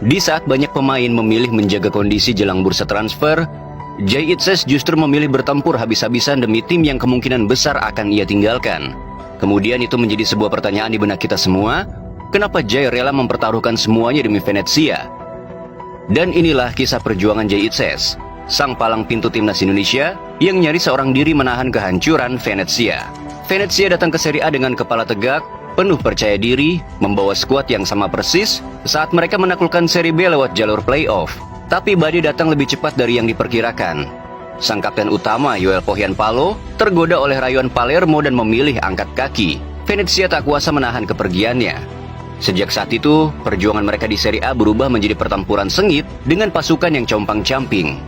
Di saat banyak pemain memilih menjaga kondisi jelang bursa transfer, Jay Itzes justru memilih bertempur habis-habisan demi tim yang kemungkinan besar akan ia tinggalkan. Kemudian itu menjadi sebuah pertanyaan di benak kita semua, kenapa Jay rela mempertaruhkan semuanya demi Venezia? Dan inilah kisah perjuangan Jay Itzes, sang palang pintu timnas Indonesia yang nyaris seorang diri menahan kehancuran Venezia. Venezia datang ke Serie A dengan kepala tegak, penuh percaya diri, membawa skuad yang sama persis saat mereka menaklukkan Serie B lewat jalur playoff. Tapi badai datang lebih cepat dari yang diperkirakan. Sang kapten utama Yoel Pohjanpalo tergoda oleh rayuan Palermo dan memilih angkat kaki. Venezia tak kuasa menahan kepergiannya. Sejak saat itu, perjuangan mereka di Serie A berubah menjadi pertempuran sengit dengan pasukan yang compang-camping.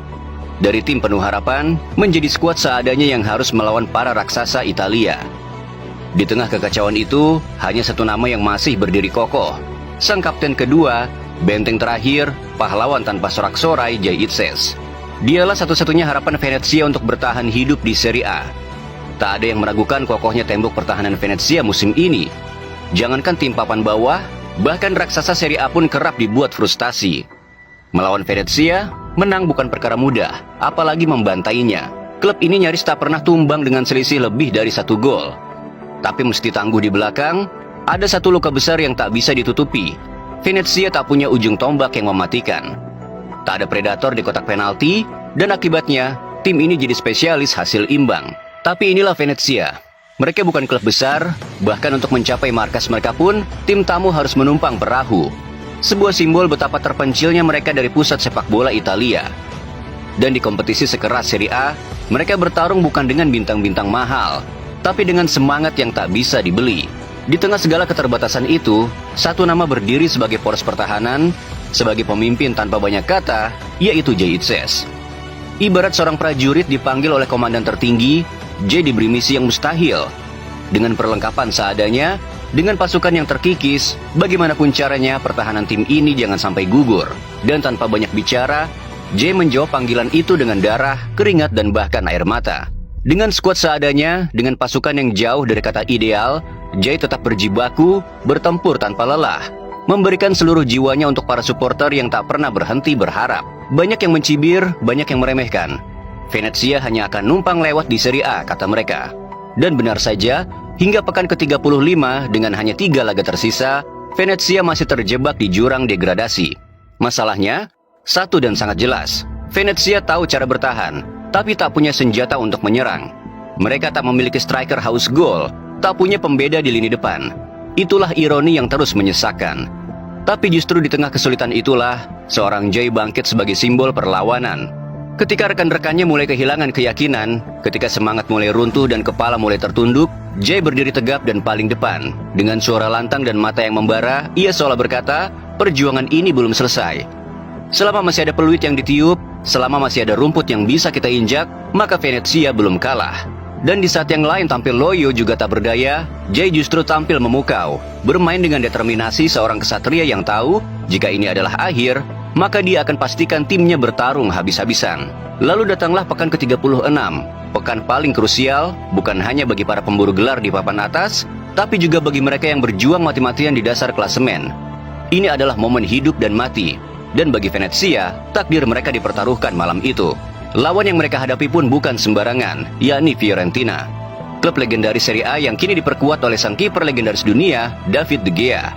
Dari tim penuh harapan, menjadi skuad seadanya yang harus melawan para raksasa Italia. Di tengah kekacauan itu, hanya satu nama yang masih berdiri kokoh. Sang kapten kedua, benteng terakhir, pahlawan tanpa sorak-sorai Jay Itzes. Dialah satu-satunya harapan Venezia untuk bertahan hidup di Serie A. Tak ada yang meragukan kokohnya tembok pertahanan Venezia musim ini. Jangankan tim papan bawah, bahkan raksasa Serie A pun kerap dibuat frustasi. Melawan Venezia, menang bukan perkara mudah, apalagi membantainya. Klub ini nyaris tak pernah tumbang dengan selisih lebih dari 1 gol. Tapi mesti tangguh di belakang, ada satu luka besar yang tak bisa ditutupi. Venezia tak punya ujung tombak yang mematikan. Tak ada predator di kotak penalti, dan akibatnya, tim ini jadi spesialis hasil imbang. Tapi inilah Venezia. Mereka bukan klub besar, bahkan untuk mencapai markas mereka pun, tim tamu harus menumpang perahu. Sebuah simbol betapa terpencilnya mereka dari pusat sepak bola Italia. Dan di kompetisi sekeras Serie A, mereka bertarung bukan dengan bintang-bintang mahal, tapi dengan semangat yang tak bisa dibeli. Di tengah segala keterbatasan itu, satu nama berdiri sebagai poros pertahanan, sebagai pemimpin tanpa banyak kata, yaitu Jay Itzes. Ibarat seorang prajurit dipanggil oleh komandan tertinggi, Jay diberi misi yang mustahil. Dengan perlengkapan seadanya, dengan pasukan yang terkikis, bagaimanapun caranya pertahanan tim ini jangan sampai gugur. Dan tanpa banyak bicara, Jay menjawab panggilan itu dengan darah, keringat, dan bahkan air mata. Dengan skuad seadanya, dengan pasukan yang jauh dari kata ideal, Jay tetap berjibaku, bertempur tanpa lelah, memberikan seluruh jiwanya untuk para supporter yang tak pernah berhenti berharap. Banyak yang mencibir, banyak yang meremehkan. Venezia hanya akan numpang lewat di Serie A, kata mereka. Dan benar saja, hingga pekan ke-35 dengan hanya 3 laga tersisa, Venezia masih terjebak di jurang degradasi. Masalahnya, satu dan sangat jelas, Venezia tahu cara bertahan, tapi tak punya senjata untuk menyerang. Mereka tak memiliki striker haus gol, tak punya pembeda di lini depan. Itulah ironi yang terus menyesakkan. Tapi justru di tengah kesulitan itulah, seorang Jay bangkit sebagai simbol perlawanan. Ketika rekan-rekannya mulai kehilangan keyakinan, ketika semangat mulai runtuh dan kepala mulai tertunduk, Jay berdiri tegap dan paling depan. Dengan suara lantang dan mata yang membara, ia seolah berkata, perjuangan ini belum selesai. Selama masih ada peluit yang ditiup, selama masih ada rumput yang bisa kita injak, maka Venezia belum kalah. Dan di saat yang lain tampil loyo juga tak berdaya, Jay justru tampil memukau, bermain dengan determinasi seorang kesatria yang tahu, jika ini adalah akhir, maka dia akan pastikan timnya bertarung habis-habisan. Lalu datanglah pekan ke-36, pekan paling krusial, bukan hanya bagi para pemburu gelar di papan atas, tapi juga bagi mereka yang berjuang mati-matian di dasar klasemen. Ini adalah momen hidup dan mati. Dan bagi Venezia, takdir mereka dipertaruhkan malam itu. Lawan yang mereka hadapi pun bukan sembarangan, yakni Fiorentina. Klub legendaris Serie A yang kini diperkuat oleh sang kiper legendaris dunia, David De Gea.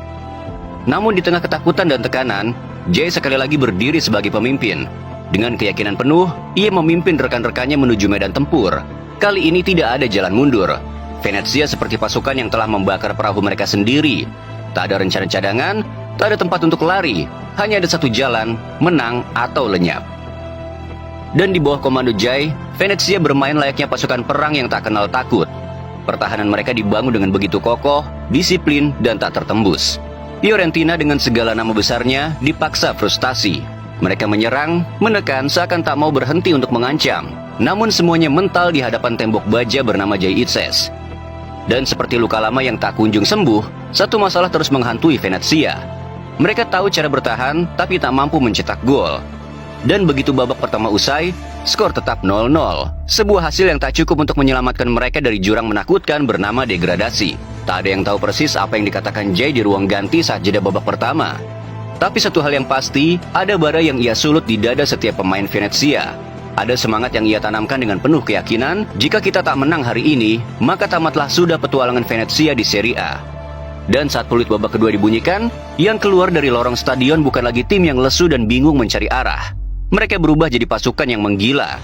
Namun di tengah ketakutan dan tekanan, Jay sekali lagi berdiri sebagai pemimpin. Dengan keyakinan penuh, ia memimpin rekan-rekannya menuju medan tempur. Kali ini tidak ada jalan mundur. Venezia seperti pasukan yang telah membakar perahu mereka sendiri. Tak ada rencana cadangan, tak ada tempat untuk lari. Hanya ada satu jalan, menang atau lenyap. Dan di bawah komando Jay, Venezia bermain layaknya pasukan perang yang tak kenal takut. Pertahanan mereka dibangun dengan begitu kokoh, disiplin, dan tak tertembus. Fiorentina dengan segala nama besarnya dipaksa frustasi. Mereka menyerang, menekan seakan tak mau berhenti untuk mengancam. Namun semuanya mental di hadapan tembok baja bernama Jay Itzes. Dan seperti luka lama yang tak kunjung sembuh, satu masalah terus menghantui Venezia. Mereka tahu cara bertahan, tapi tak mampu mencetak gol. Dan begitu babak pertama usai, skor tetap 0-0. Sebuah hasil yang tak cukup untuk menyelamatkan mereka dari jurang menakutkan bernama degradasi. Tak ada yang tahu persis apa yang dikatakan Jay di ruang ganti saat jeda babak pertama. Tapi satu hal yang pasti, ada bara yang ia sulut di dada setiap pemain Venezia. Ada semangat yang ia tanamkan dengan penuh keyakinan, jika kita tak menang hari ini, maka tamatlah sudah petualangan Venezia di Serie A. Dan saat peluit babak kedua dibunyikan, yang keluar dari lorong stadion bukan lagi tim yang lesu dan bingung mencari arah. Mereka berubah jadi pasukan yang menggila.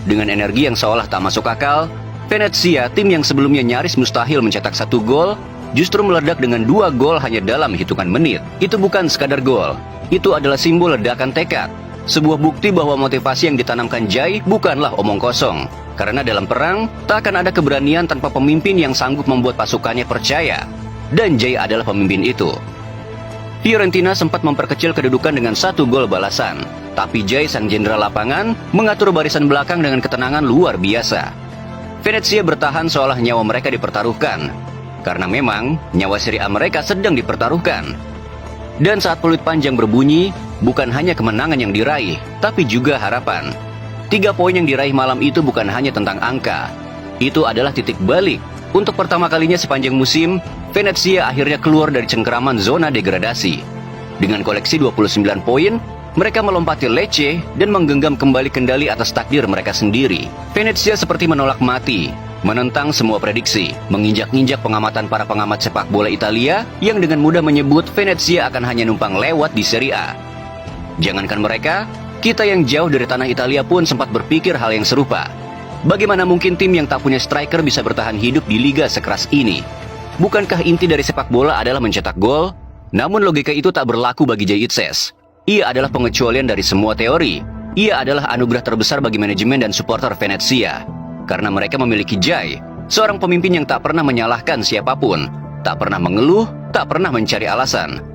Dengan energi yang seolah tak masuk akal, Venezia, tim yang sebelumnya nyaris mustahil mencetak 1 gol, justru meledak dengan 2 gol hanya dalam hitungan menit. Itu bukan sekadar gol, itu adalah simbol ledakan tekad. Sebuah bukti bahwa motivasi yang ditanamkan Jai bukanlah omong kosong. Karena dalam perang, tak akan ada keberanian tanpa pemimpin yang sanggup membuat pasukannya percaya. Dan Jai adalah pemimpin itu. Fiorentina sempat memperkecil kedudukan dengan 1 gol balasan. Tapi Jai, sang jenderal lapangan, mengatur barisan belakang dengan ketenangan luar biasa. Venezia bertahan seolah nyawa mereka dipertaruhkan. Karena memang, nyawa Serie A mereka sedang dipertaruhkan. Dan saat peluit panjang berbunyi, bukan hanya kemenangan yang diraih, tapi juga harapan. 3 poin yang diraih malam itu bukan hanya tentang angka. Itu adalah titik balik. Untuk pertama kalinya sepanjang musim, Venezia akhirnya keluar dari cengkeraman zona degradasi. Dengan koleksi 29 poin, mereka melompati Lecce dan menggenggam kembali kendali atas takdir mereka sendiri. Venezia seperti menolak mati, menentang semua prediksi, menginjak-injak pengamatan para pengamat sepak bola Italia yang dengan mudah menyebut Venezia akan hanya numpang lewat di Serie A. Jangankan mereka, kita yang jauh dari tanah Italia pun sempat berpikir hal yang serupa. Bagaimana mungkin tim yang tak punya striker bisa bertahan hidup di liga sekeras ini? Bukankah inti dari sepak bola adalah mencetak gol? Namun logika itu tak berlaku bagi Jai Itzes. Ia adalah pengecualian dari semua teori. Ia adalah anugerah terbesar bagi manajemen dan supporter Venezia. Karena mereka memiliki Jai, seorang pemimpin yang tak pernah menyalahkan siapapun, tak pernah mengeluh, tak pernah mencari alasan.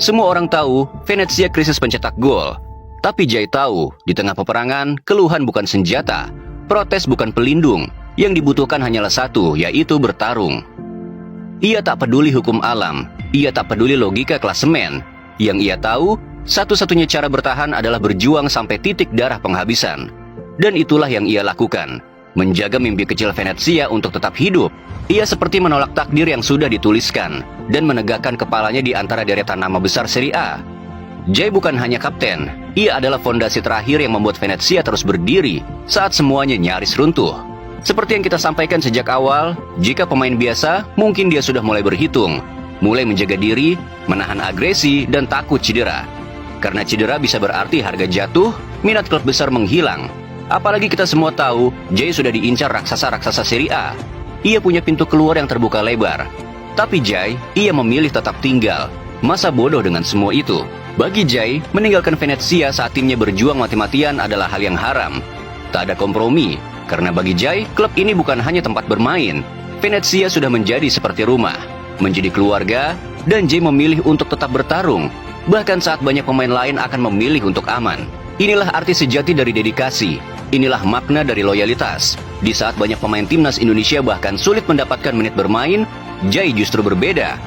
Semua orang tahu Venezia krisis pencetak gol. Tapi Jai tahu, di tengah peperangan, keluhan bukan senjata, protes bukan pelindung. Yang dibutuhkan hanyalah satu, yaitu bertarung. Ia tak peduli hukum alam, ia tak peduli logika klasemen. Yang ia tahu, satu-satunya cara bertahan adalah berjuang sampai titik darah penghabisan. Dan itulah yang ia lakukan. Menjaga mimpi kecil Venezia untuk tetap hidup. Ia seperti menolak takdir yang sudah dituliskan dan menegakkan kepalanya di antara deretan nama besar Serie A. Jai bukan hanya kapten, ia adalah fondasi terakhir yang membuat Venezia terus berdiri saat semuanya nyaris runtuh. Seperti yang kita sampaikan sejak awal, jika pemain biasa, mungkin dia sudah mulai berhitung, mulai menjaga diri, menahan agresi, dan takut cedera. Karena cedera bisa berarti harga jatuh, minat klub besar menghilang. Apalagi kita semua tahu, Jai sudah diincar raksasa-raksasa Serie A. Ia punya pintu keluar yang terbuka lebar. Tapi Jai, ia memilih tetap tinggal. Masa bodoh dengan semua itu. Bagi Jai, meninggalkan Venezia saat timnya berjuang mati-matian adalah hal yang haram. Tak ada kompromi, karena bagi Jai, klub ini bukan hanya tempat bermain. Venezia sudah menjadi seperti rumah, menjadi keluarga, dan Jai memilih untuk tetap bertarung. Bahkan saat banyak pemain lain akan memilih untuk aman. Inilah arti sejati dari dedikasi. Inilah makna dari loyalitas. Di saat banyak pemain timnas Indonesia bahkan sulit mendapatkan menit bermain, Jai justru berbeda.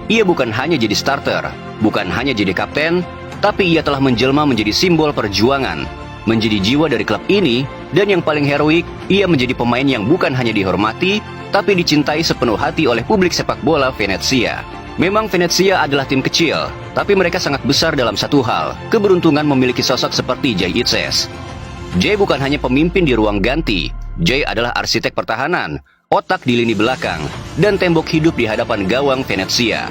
Ia bukan hanya jadi starter, bukan hanya jadi kapten, tapi ia telah menjelma menjadi simbol perjuangan, menjadi jiwa dari klub ini, dan yang paling heroik, ia menjadi pemain yang bukan hanya dihormati, tapi dicintai sepenuh hati oleh publik sepak bola Venezia. Memang Venezia adalah tim kecil, tapi mereka sangat besar dalam satu hal, keberuntungan memiliki sosok seperti Jai Itzes. Jai bukan hanya pemimpin di ruang ganti, Jai adalah arsitek pertahanan, otak di lini belakang, dan tembok hidup di hadapan gawang Venezia.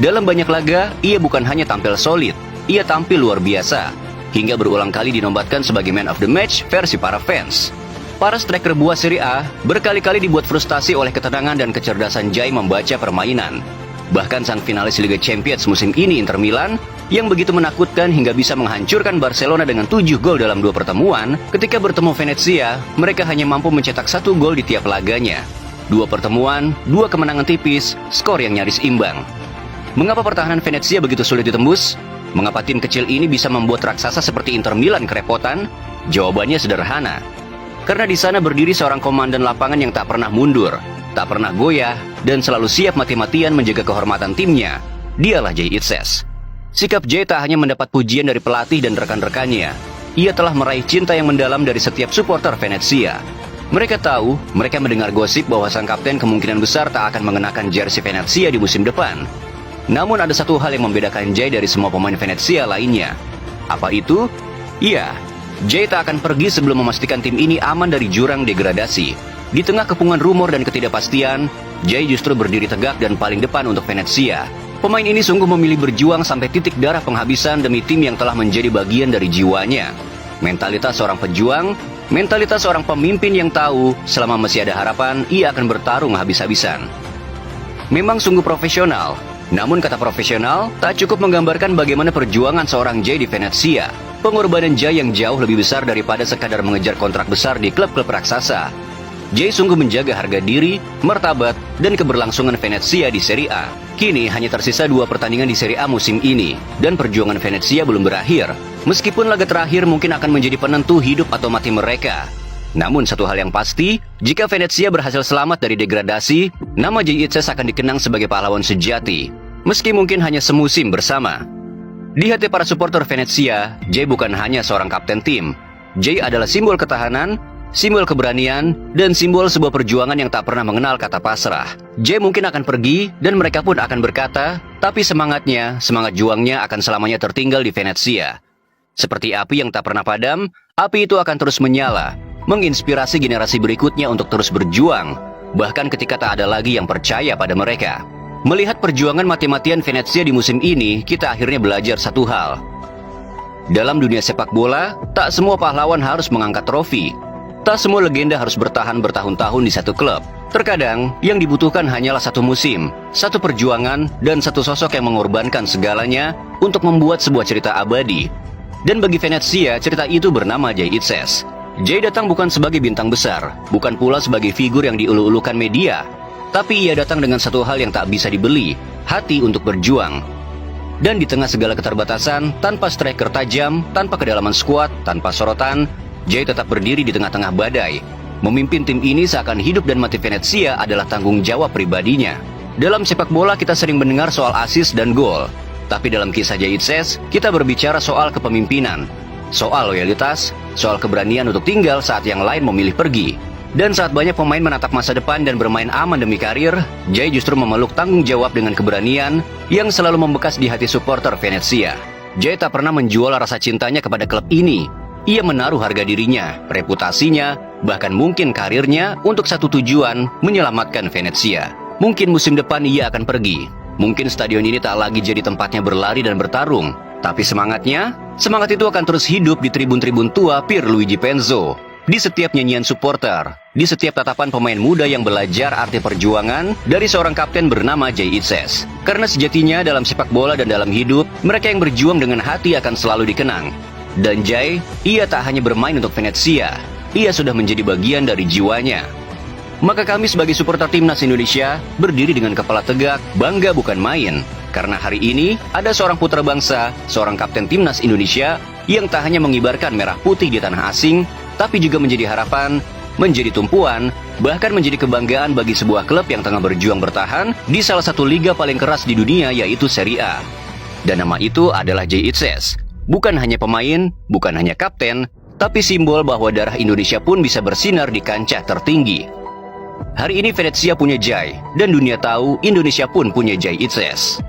Dalam banyak laga, ia bukan hanya tampil solid, ia tampil luar biasa, hingga berulang kali dinobatkan sebagai man of the match versi para fans. Para striker buah Serie A berkali-kali dibuat frustasi oleh ketenangan dan kecerdasan Jai membaca permainan. Bahkan sang finalis Liga Champions musim ini Inter Milan, yang begitu menakutkan hingga bisa menghancurkan Barcelona dengan 7 gol dalam 2 pertemuan, ketika bertemu Venezia, mereka hanya mampu mencetak 1 gol di tiap laganya. 2 pertemuan, 2 kemenangan tipis, skor yang nyaris imbang. Mengapa pertahanan Venezia begitu sulit ditembus? Mengapa tim kecil ini bisa membuat raksasa seperti Inter Milan kerepotan? Jawabannya sederhana. Karena di sana berdiri seorang komandan lapangan yang tak pernah mundur, tak pernah goyah, dan selalu siap mati-matian menjaga kehormatan timnya. Dialah Jai Itzes. Sikap Jai tak hanya mendapat pujian dari pelatih dan rekan-rekannya. Ia telah meraih cinta yang mendalam dari setiap supporter Venezia. Mereka tahu, mereka mendengar gosip bahwa sang kapten kemungkinan besar tak akan mengenakan jersey Venezia di musim depan. Namun ada satu hal yang membedakan Jay dari semua pemain Venezia lainnya. Apa itu? Iya, Jay tak akan pergi sebelum memastikan tim ini aman dari jurang degradasi. Di tengah kepungan rumor dan ketidakpastian, Jay justru berdiri tegak dan paling depan untuk Venezia. Pemain ini sungguh memilih berjuang sampai titik darah penghabisan demi tim yang telah menjadi bagian dari jiwanya. Mentalitas seorang pejuang, mentalitas seorang pemimpin yang tahu selama masih ada harapan, ia akan bertarung habis-habisan. Memang sungguh profesional, namun kata profesional tak cukup menggambarkan bagaimana perjuangan seorang Jay di Venezia. Pengorbanan Jay yang jauh lebih besar daripada sekadar mengejar kontrak besar di klub-klub raksasa. Jay sungguh menjaga harga diri, martabat, dan keberlangsungan Venezia di Serie A. Kini hanya tersisa 2 pertandingan di Serie A musim ini, dan perjuangan Venezia belum berakhir. Meskipun laga terakhir mungkin akan menjadi penentu hidup atau mati mereka. Namun satu hal yang pasti, jika Venezia berhasil selamat dari degradasi, nama Jay Itzes akan dikenang sebagai pahlawan sejati. Meski mungkin hanya semusim bersama. Di hati para supporter Venezia, Jay bukan hanya seorang kapten tim. Jay adalah simbol ketahanan, simbol keberanian, dan simbol sebuah perjuangan yang tak pernah mengenal kata pasrah. Jay mungkin akan pergi, dan mereka pun akan berkata, tapi semangatnya, semangat juangnya akan selamanya tertinggal di Venezia. Seperti api yang tak pernah padam, api itu akan terus menyala, menginspirasi generasi berikutnya untuk terus berjuang, bahkan ketika tak ada lagi yang percaya pada mereka. Melihat perjuangan mati-matian Venezia di musim ini, kita akhirnya belajar satu hal. Dalam dunia sepak bola, tak semua pahlawan harus mengangkat trofi. Tak semua legenda harus bertahan bertahun-tahun di satu klub. Terkadang, yang dibutuhkan hanyalah satu musim, satu perjuangan, dan satu sosok yang mengorbankan segalanya untuk membuat sebuah cerita abadi. Dan bagi Venezia, cerita itu bernama Jay Itzes. Jay datang bukan sebagai bintang besar, bukan pula sebagai figur yang diulu-ulukan media. Tapi ia datang dengan satu hal yang tak bisa dibeli, hati untuk berjuang. Dan di tengah segala keterbatasan, tanpa striker tajam, tanpa kedalaman skuad, tanpa sorotan, Jay tetap berdiri di tengah-tengah badai. Memimpin tim ini seakan hidup dan mati Venezia adalah tanggung jawab pribadinya. Dalam sepak bola kita sering mendengar soal assist dan gol. Tapi dalam kisah Jay Itzes, kita berbicara soal kepemimpinan. Soal loyalitas, soal keberanian untuk tinggal saat yang lain memilih pergi. Dan saat banyak pemain menatap masa depan dan bermain aman demi karir, Jay justru memeluk tanggung jawab dengan keberanian yang selalu membekas di hati supporter Venezia. Jay tak pernah menjual rasa cintanya kepada klub ini. Ia menaruh harga dirinya, reputasinya, bahkan mungkin karirnya untuk satu tujuan, menyelamatkan Venezia. Mungkin musim depan ia akan pergi. Mungkin stadion ini tak lagi jadi tempatnya berlari dan bertarung. Tapi semangat itu akan terus hidup di tribun-tribun tua Pierluigi Penzo. Di setiap nyanyian supporter, di setiap tatapan pemain muda yang belajar arti perjuangan dari seorang kapten bernama Jay Itzes. Karena sejatinya dalam sepak bola dan dalam hidup, mereka yang berjuang dengan hati akan selalu dikenang. Dan Jay, ia tak hanya bermain untuk Venezia, ia sudah menjadi bagian dari jiwanya. Maka kami sebagai supporter timnas Indonesia berdiri dengan kepala tegak, bangga bukan main. Karena hari ini ada seorang putra bangsa, seorang kapten timnas Indonesia yang tak hanya mengibarkan merah putih di tanah asing, tapi juga menjadi harapan, menjadi tumpuan, bahkan menjadi kebanggaan bagi sebuah klub yang tengah berjuang bertahan di salah satu liga paling keras di dunia, yaitu Serie A. Dan nama itu adalah Jay Itzes. Bukan hanya pemain, bukan hanya kapten, tapi simbol bahwa darah Indonesia pun bisa bersinar di kancah tertinggi. Hari ini Venezia punya Jay, dan dunia tahu Indonesia pun punya Jay Itzes.